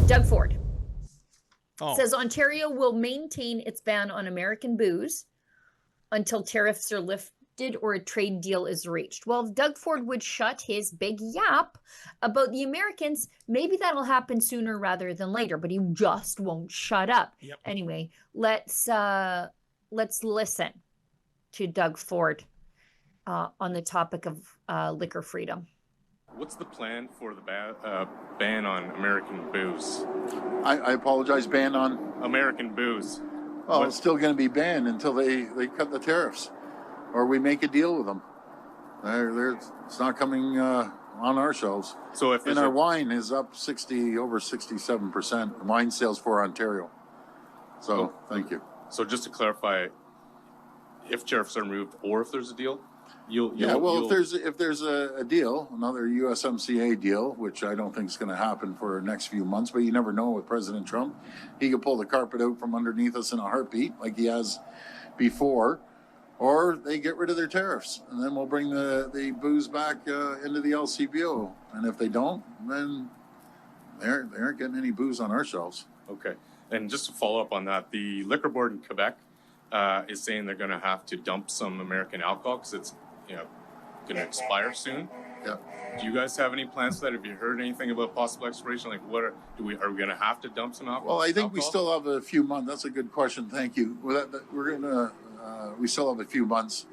Doug Ford says Ontario will maintain its ban on American booze until tariffs are lifted or a trade deal is reached. Well, if Doug Ford would shut his big yap about the Americans, maybe that'll happen sooner rather than later, but he just won't shut up. Yep. Anyway, let's listen to Doug Ford on the topic of liquor freedom. What's the plan for the ban on American booze? I apologize, ban on? American booze. Well, it's still going to be banned until they cut the tariffs or we make a deal with them. It's not coming on our shelves. So if our wine is up over 67%, wine sales for Ontario. So thank you. So just to clarify, if tariffs are removed or if there's a deal, if there's a deal, another USMCA deal, which I don't think is going to happen for the next few months, but you never know with President Trump. He could pull the carpet out from underneath us in a heartbeat like he has before, or they get rid of their tariffs, and then we'll bring the booze back into the LCBO. And if they don't, then they aren't getting any booze on our shelves. Okay. And just to follow up on that, the liquor board in Quebec is saying they're going to have to dump some American alcohol because it's going to expire soon. Yeah. Do you guys have any plans for that? Have you heard anything about possible expiration? Like, are we going to have to dump some alcohol? Well, I think we still have a few months. That's a good question. Thank you. We still have a few months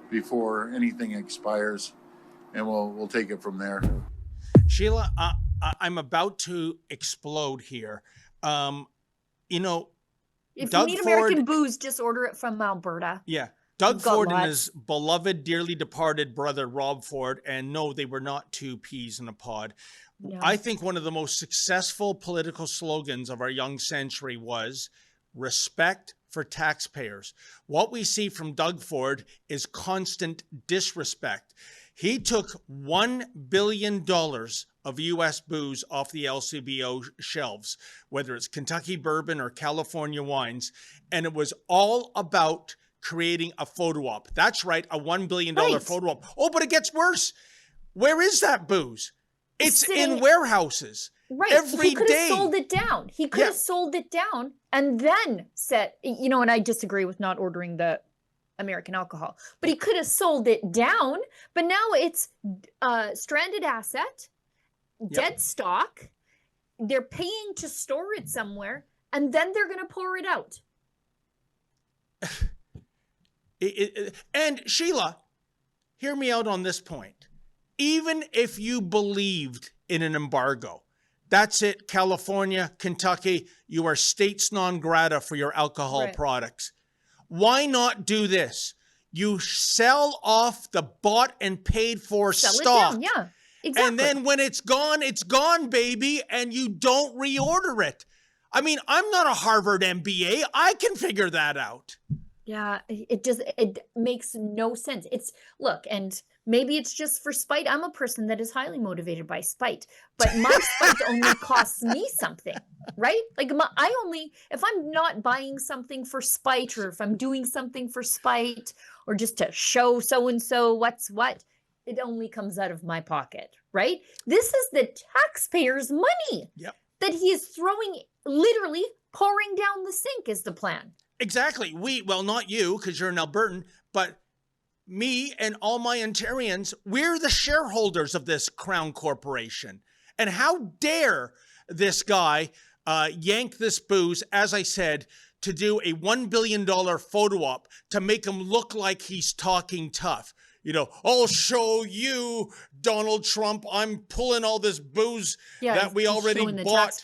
before anything expires, and we'll take it from there. Sheila, I'm about to explode here. If Doug you need Ford, American booze, just order it from Alberta. Yeah. Doug Ford and his beloved, dearly departed brother, Rob Ford, and no, they were not two peas in a pod. No. I think one of the most successful political slogans of our young century was respect for taxpayers. What we see from Doug Ford is constant disrespect. He took $1 billion of U.S. booze off the LCBO shelves, whether it's Kentucky bourbon or California wines, and it was all about creating a photo op. That's right, a $1 billion photo op. Oh, but it gets worse. Where is that booze? It's in warehouses. Right. Every day. He could have sold it down. He could have sold it down and then said, and I disagree with not ordering the American alcohol, but he could have sold it down, but now it's stranded asset, dead stock. They're paying to store it somewhere, and then they're going to pour it out. And Sheila, hear me out on this point. Even if you believed in an embargo, that's it, California, Kentucky, you are states non grata for your alcohol products. Why not do this? You sell off the bought and paid for stock. Yeah, exactly. And then when it's gone, baby, and you don't reorder it. I mean, I'm not a Harvard MBA. I can figure that out. Yeah, it makes no sense. And maybe it's just for spite. I'm a person that is highly motivated by spite, but my spite only costs me something, right? Like if I'm not buying something for spite, or if I'm doing something for spite, or just to show so-and-so what's what, it only comes out of my pocket, right? This is the taxpayers' money that he is literally pouring down the sink is the plan. Exactly. Well, not you, because you're an Albertan, but me and all my Ontarians, we're the shareholders of this Crown Corporation. And how dare this guy yank this booze, as I said, to do a $1 billion photo op to make him look like he's talking tough. I'll show you, Donald Trump, I'm pulling all this booze that we already bought.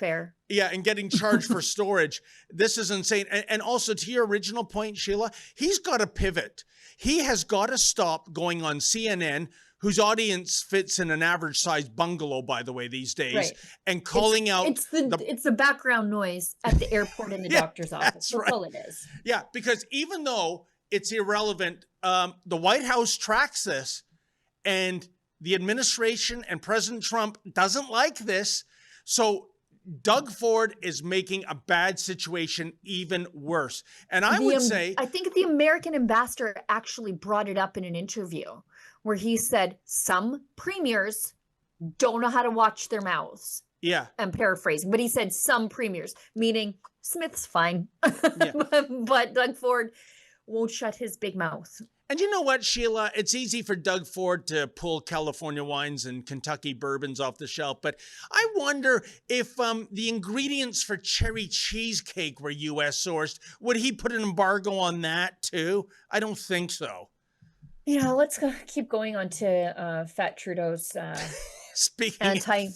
Yeah, and getting charged for storage. This is insane. And also, to your original point, Sheila, he's got to pivot. He has got to stop going on CNN, whose audience fits in an average-sized bungalow, by the way, these days, and calling out... It's the background noise at the airport and the doctor's office. That's all it is. Yeah, because even though it's irrelevant, the White House tracks this, and the administration and President Trump doesn't like this, so Doug Ford is making a bad situation even worse. And I would say... I think the American ambassador actually brought it up in an interview where he said some premiers don't know how to watch their mouths. Yeah. I'm paraphrasing, but he said some premiers, meaning Smith's fine. Yeah. But Doug Ford won't shut his big mouth. And you know what, Sheila? It's easy for Doug Ford to pull California wines and Kentucky bourbons off the shelf, but I wonder if the ingredients for cherry cheesecake were U.S. sourced. Would he put an embargo on that too? I don't think so. Yeah, let's keep going on to Fat Trudeau's Speaking of fat.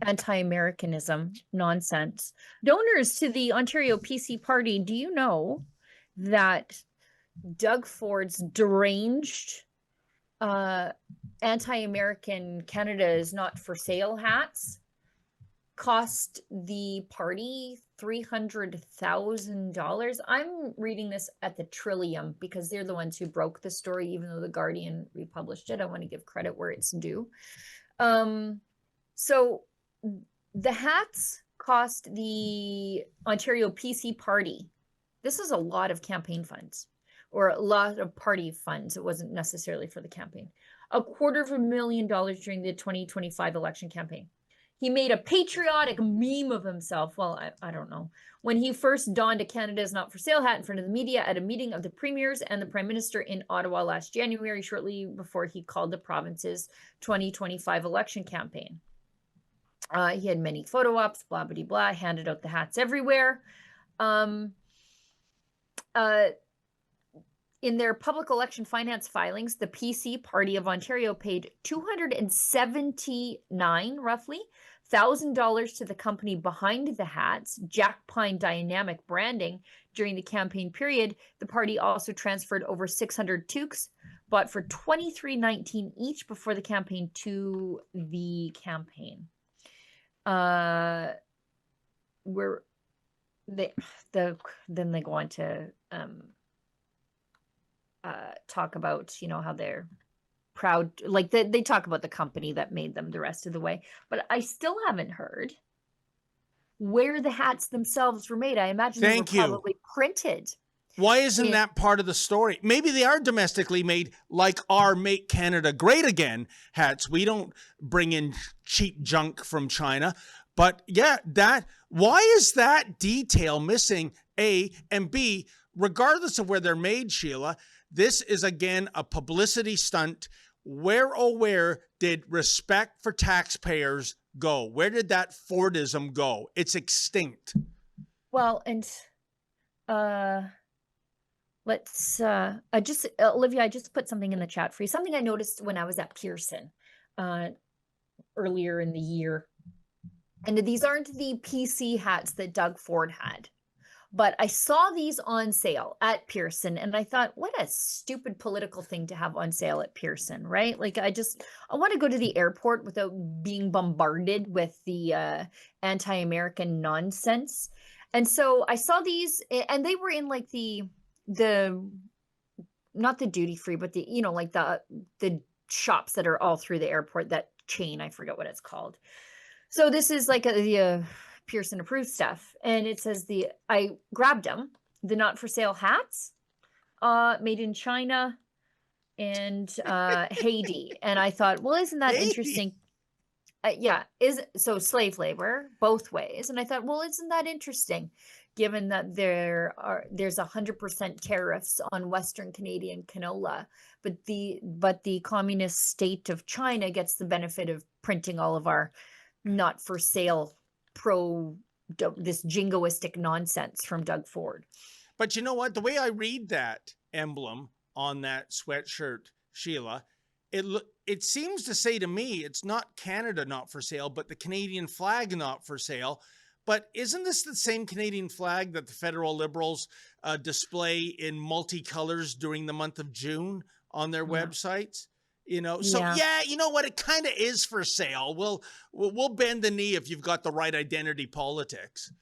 anti-Americanism nonsense. Donors to the Ontario PC Party, do you know that Doug Ford's deranged anti-American Canada is not for sale hats cost the party $300,000? I'm reading this at the Trillium because they're the ones who broke the story, even though the Guardian republished it. I want to give credit where it's due. So the hats cost the Ontario PC Party. This is a lot of campaign funds, or a lot of party funds. It wasn't necessarily for the campaign. $250,000 during the 2025 election campaign. He made a patriotic meme of himself. Well, I don't know. When he first donned a Canada's Not For Sale hat in front of the media at a meeting of the premiers and the Prime Minister in Ottawa last January, shortly before he called the province's 2025 election campaign. He had many photo ops, blah, blah, blah, handed out the hats everywhere. In their public election finance filings, the PC Party of Ontario paid $279, roughly, $1,000 to the company behind the hats, Jack Pine Dynamic Branding. During the campaign period, the party also transferred over 600 toques, bought for $23.19 each before the campaign to the campaign. Then they go on to talk about, how they're proud, like they talk about the company that made them the rest of the way, but I still haven't heard where the hats themselves were made. I imagine they were probably printed. Why isn't that part of the story? Maybe they are domestically made, like our Make Canada Great Again hats. We don't bring in cheap junk from China. But yeah, why is that detail missing, A, and B, regardless of where they're made, Sheila, this is again a publicity stunt. Where did respect for taxpayers go? Where did that Fordism go? It's extinct. Well, and let's Olivia, I just put something in the chat for you. Something I noticed when I was at Pearson earlier in the year. And these aren't the PC hats that Doug Ford had, but I saw these on sale at Pearson and I thought, what a stupid political thing to have on sale at Pearson, right? Like I want to go to the airport without being bombarded with the anti-American nonsense. And so I saw these and they were in like the not the duty free, but the, like the shops that are all through the airport, that chain, I forget what it's called. So this is like the Pearson approved stuff. And it says I grabbed them, the not for sale hats, made in China and Haiti. And I thought, well, isn't that interesting? So slave labor both ways. And I thought, well, isn't that interesting? Given that there's 100% tariffs on Western Canadian canola, but the communist state of China gets the benefit of printing all of our not for sale this jingoistic nonsense from Doug Ford. But you know what? The way I read that emblem on that sweatshirt, Sheila, it seems to say to me, it's not Canada not for sale, but the Canadian flag not for sale. But isn't this the same Canadian flag that the federal Liberals display in multicolors during the month of June on their websites? So yeah, you know what? It kind of is for sale. We'll bend the knee if you've got the right identity politics.